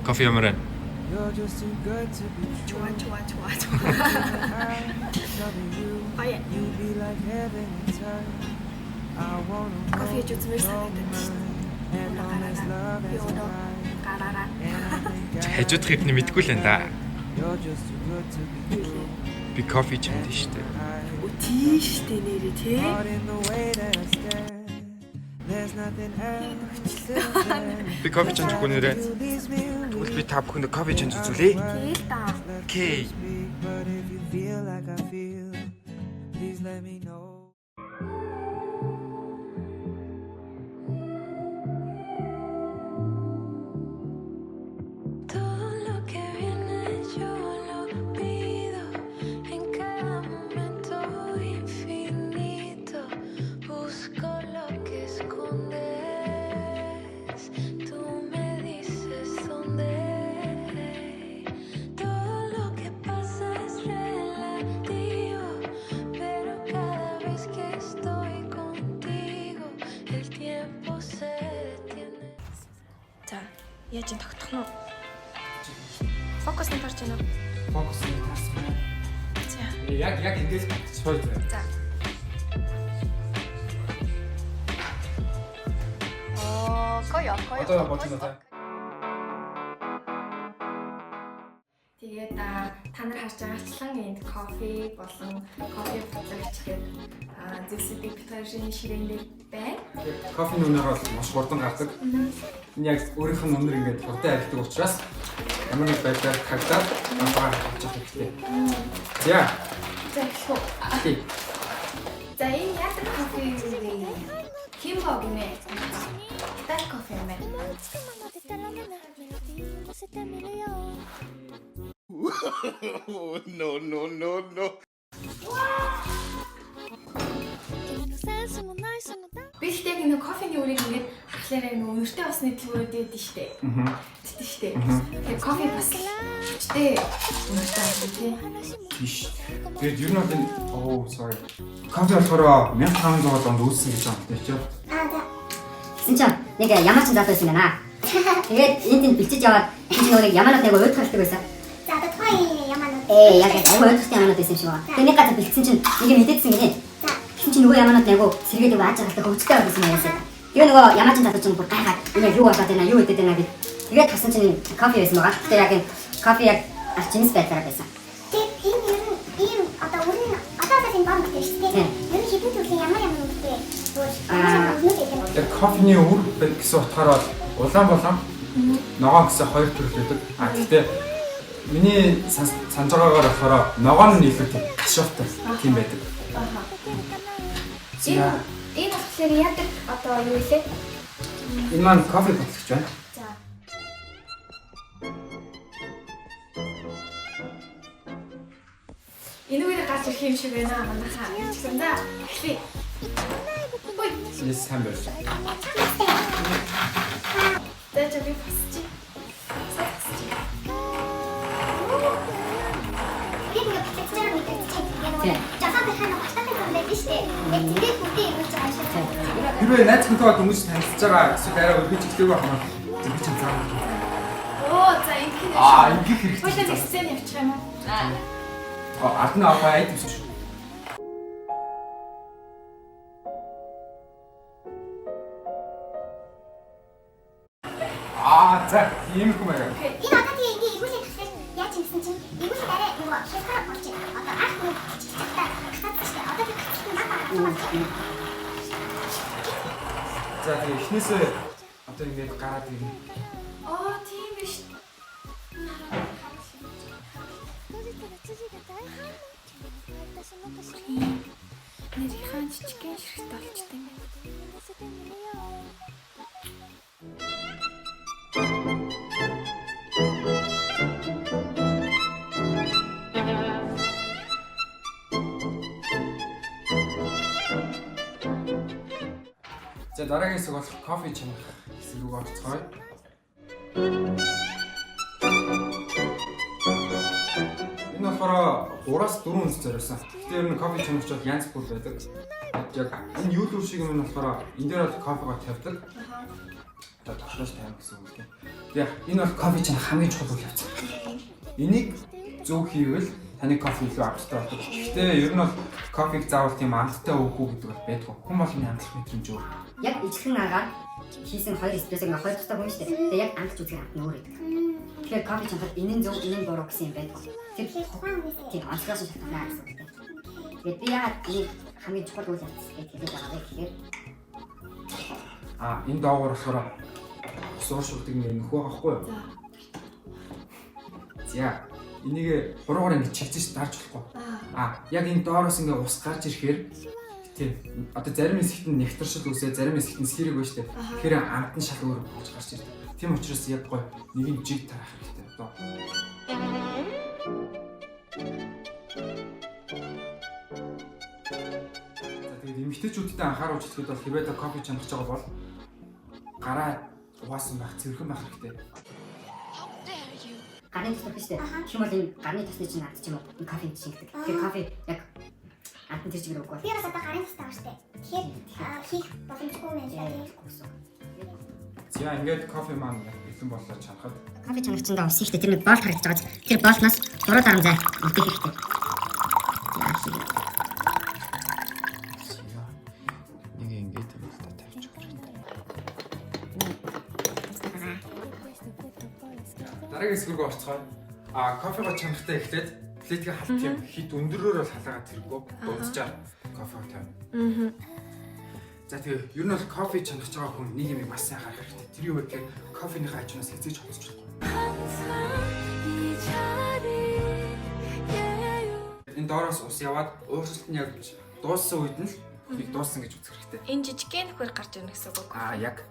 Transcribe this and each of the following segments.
Кофе ямар байна? 좋아. 아예. 커피 주스를 가라라. Хажуудах хэдний мэдгүй л энэ да. Би кофе чамд шүү дээ. Тийш дээ нэрээ тий. Би кофе чамд гүнээрээ. Тэгвэл би та бүхэнд кофе чамд үзүүлээ. Гээл та. Окей. За, яаж ин тогтох нь? Фокус нь тарж байна уу? Фокус нь тарсан байна. За. Яг ингэж сууж байна. За. 거의. Одоо болж байна та. Тэгээд та нар харж байгаачлан энд кофе болон кофе продукт гэдэг зүйлсүүдийг битгааршины ширээн дээр байна. Кофений үнээр бол маш хурдан гардаг. Энэ яг өөрийнх нь үнээр ингээд хурдан арилдаг учраас ямар нэг байдлаар хагдаад амбаар авчих хэрэгтэй. За. За эхлэв. Окей. За энэ яг кофе юу Kimbo гинэ. Так кофе мэ. No. Би ихтэй нэг кофений үрийг ингээд харахлаараа нэг өнөртэй басны төлөвөд байдаг штэ. Тэгтээ штэ. Тэгээ кофе бас хүчтэй өнөртэй байна тий. Биш. Тэгээд ер нь бол энэ sorry. Кофе болохоор 1500 онд үүссэн гэж байна. Тэгэж. Тэгсэн чинь нэг ямар ч зат байсан байна. Тэгээд энд бэлчиж яваад энэ нэг яманад нэг уйдгалдаг байсан. За одоо тухайн яманууд Яг аюу уйдгалтай яманад байсан юм шиг байна. Тэгээд нэг газар бэлтсэн чинь нэг юм идэдсэн гинэ. Тэгсэн чинь нөгөө яманад нэг сэргээд нөгөө ааж агалтай хөвчтэй байсан юм яасан. Тэгээ нөгөө ямаачин зат чинь бүр гайхаад энэ юу болоод байна юу идэд байна гэж. Тэгээд тасан чинь кофе байсан байгаа. Тэгээд яг энэ кофе яг арчинс байдлаар байсан. тийм ийм одоо үнэн одоосаа энэ бомб гэдэг шүү дээ. Ер нь хипэн төрлийн ямар үгтэй зүгээр Тэгээд кофений үр гэсэн утгаараа улаан ногоон гэсэн хоёр төрөл байдаг. Гэхдээ миний санаж байгаагаар болохоор ногоон нь илүү ташуутай тийм байдаг. Энэ болохоор яадаг одоо юу вэ? Энэ маань кофе бодлогч байна. За. Энэ үгээр гарч ирэх юм шиг байна манайхаа. Тэгсэн да. Эхлэе. Ой. Yes, сайн байна. Дэжа би фасчи. Хэрвээ найз хүнтэйгээ хүмүүс танилцж байгаа эсвэл арай өргөж ихтэйг байх юм. Би ч заа. Оо, за ингэх юм. Ингэх хэрэгтэй. Хоёулаа сцен явчих юм уу? Адна аваа айдвч. За, ийм юм байна. энэ одоо тийм ингээ игүүлийн тасгал яаж юм гэсэн чинь игүүлийн дараа нөгөө хязгаар болж байна. Одоо анх нэг чичгтаа хатаад шүү дээ. Одоо би хатсан надад байна. За, тэгээ эхнээсээ одоо ингээд гараад ирнэ. Оо, тийм биш. Нэрийнхэн жижигхэн ширхт олчтой юм. За дараагийн хэсэг болох кофе чанах хэсэг рүү орцгоё. Энэ болохоор 3-4 үнс зориулсан. Гэхдээ ер нь кофе чанагч бол янз бүр байдаг. Яг энэ юу л шиг юм нь болохоор энэ дээр бол кофего тавьдаг. одоо тогтоож тайм гэсэн үг тийм. Тэгээ энэ бол кофе чинь хамгийн чухал үйл явц. Энийг зөв хийвэл таны кофе илүү амттай болдог. Гэхдээ ер нь бол кофег заавал тийм амттай өгөхгүй гэдэг бол байдгүй. Хүн болгоны амтлах мэдрэмж өөр. Яг ижлэн агаар хийсэн 2 эспрессо ингээ 2 тустай хүн шүү дээ. Тэгээ яг амтч үзэх амт нь өөр гэдэг. Тэгэхээр кофе чанхад энэ нь зөв, энэ нь буруу гэсэн юм байдгүй. Тэр тийм онцлог шалтгаална гэсэн үг тийм. Тэгээд би яагаад энэ хамгийн чухал үйл явц гэж хэлээд байгаа вэ гэхээр Энэ доогоор болохоор сууршуулдаг нэг нөхөө байхгүй юу? За. Энийг 3-аар ингэ чигчж дарж болохгүй. Яг энэ доороос ингэ ус гарч ирэхээр тийм одоо зарим хэсэгт нь нэвтршил үсээ, зарим хэсэгт нь сэрэг байна шүү дээ. Тэгэхээр амт нь шал өөр болж гарч ирдэг. Тийм учраас яг гой нэг нь жиг тарах хэрэгтэй одоо. За тэгээд эмэгтэйчүүдэд анхааруулж хэлэхэд бол хэрвээ та кофе чанахж байгаа бол гараа угаасан байх, цэвэрхэн байх хэрэгтэй. гарны тус төрөх шүү дээ. Тэгэх юм бол энэ гарны тусны чинь наад ч юм уу энэ кофе шингэдэг. Тэгэхээр кофе яг антен тэр чигээр үгүй. Би бас одоо гарын тустай шүү дээ. Тэгэхээр хийх боломжгүй юм байна гэсэн. За ингээд кофе маань бэлэн боллоо чанахад. Кофе чанагчдаа ус ихтэй тэр нэг болт харагдаж байгаа. Тэр болтноос 3 дарамжаа үлдэх хэрэгтэй. Нэг ингээд юм л та тавьчих хэрэгтэй. Дараагийн хэсгүүг орцгоо. Кофего чанахтаа эхлээд плетгээ халт юм хит өндөрөөр бол халаагаад хэрэггүй. Дуудчаар кофег тавина. За тэгээ ер нь бол кофе чанахж байгаа хүн нэг юм маш сайн харах хэрэгтэй. Тэр юу вэ гэхээр кофеныхаа ачуунаас хэзээж хоцож болохгүй. Энэ доороос ус яваад ууршилт нь яг дууссан үед нь нэг дууссан гэж үзэх хэрэгтэй. Энэ жижигхэн нөхөр гарч ирнэ гэсэн үг. Яг.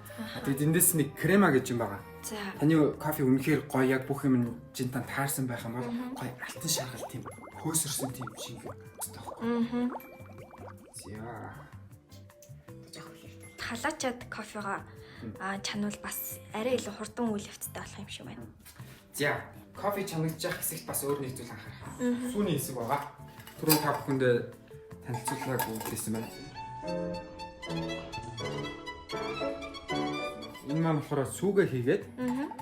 Тэгээд эндээс нэг крема гэж юм байгаа. За. Таны кофе үнэхээр гоё яг бүх юм жинтан таарсан байх юм бол гоё алтан шаргал тийм хөөсөрсөн тийм шиг өстэй байхгүй. За. Халаачаад кофега чанвал бас арай илүү хурдан үйл явцтай болох юм шиг байна. За, кофе чанагдж явах хэсэгт бас өөр нэг зүйл анхаарах. Сүүний хэсэг байгаа. Түрүү та бүхэндээ танилцуулгыг өгсөн байна. Энэ маань болохоор сүүгээ хийгээд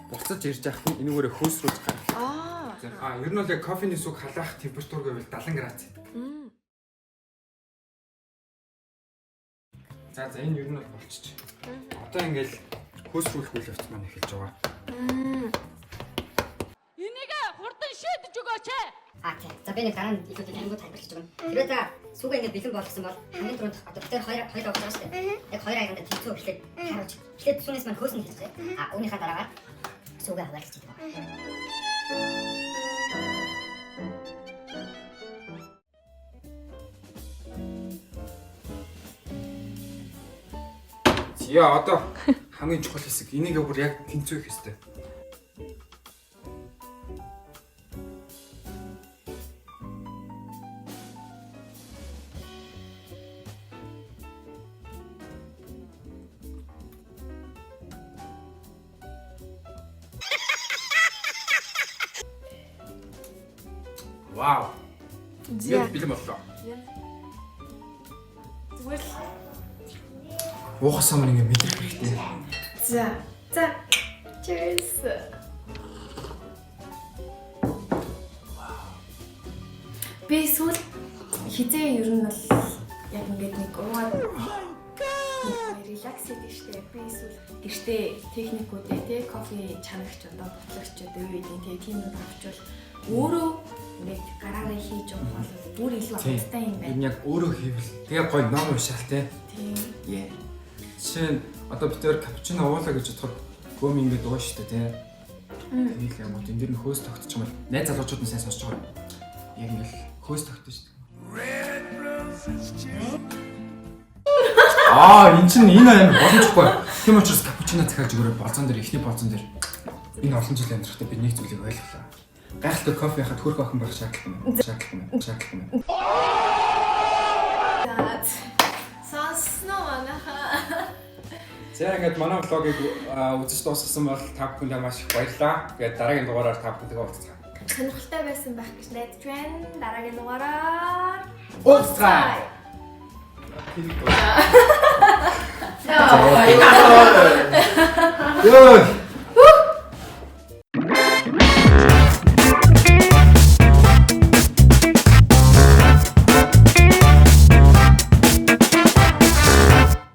буцаж ирж явах нь энүүгээрээ хөөсрүүлж гаргах. Ер нь бол яг кофений сүг халаах температур гэвэл 70 градус. За энэ ер нь бол болчих. Одоо ингээл хөөсрүүлэх үйл явц маань эхэлж байгаа. Энийг хурдан шийдэж өгөөч. Тийм. За би нэг дараа нь илүү дэлгэрэнгүй тайлбарлаж өгнө. Хэрвээ та сүгэ ингэ бэлэн болгосон бол хамгийн түрүүнд одоо тэр хоёр авах байгаа шүү дээ. Яг хоёр аяганда тэнцүү эхлээд харуулж. Эхлээд сүүнээс маань хөөс нь хэлж байгаа. Үүнийхээ дараагаар сүгэ хаваалж идэх байна. Яа одоо хамгийн чухал хэсэг энийг бүр яг тэнцүү хийх хэрэгтэй. Вау. Яг бэлэн боллоо. Зүгээр л Уухсан мөн ингэ мэдрэх хэрэгтэй. За. Cheers. Би сүүл хизээ ер нь бол яг ингээд нэг уугаад релакс хийдэг штеп. Би сүүл гэртээ техникүүдээ тий кофе чанагч одоо ботлогчд юу гэдэг тий тийм нэг авчвал өөрөө ингээд гараараа хийж явах бол бүр илүү хаттай юм байна. Энэ яг өөрөө хийвэл тэгээ гоё ном уншаал тий. Тийм. Жишээ нь одоо бид тэр капучино уулаа гэж бодоход гөөм ингэ дуу штэ тий. Тэгээл юм уу энэ дэр нь хөөс тогтчих юм бол найз залуучууд нь сайн сонсож байгаа. Яг ингээл хөөс тогтно штэ. Энэ чинь энэ амар боломжгүй. Тийм учраас капучино захиалж өгөрөө болцон дээр ихний болцон дээр энэ олон жил амьдрахтаа би нэг зүйлийг ойлголоо. Гайхалтай кофе яхад хөрх охин байх шаардлагатай. Сонсноо манайха. За ингээд манай влогийг үзэж дуусгасан бол та бүхэндээ маш их баярлалаа. Тэгээд дараагийн дугаараар та бүхэндээ уулзцгаая. Сонирхолтой байсан байх гэж найдаж байна. Дараагийн дугаараар уулзцгаая. За. Ёо.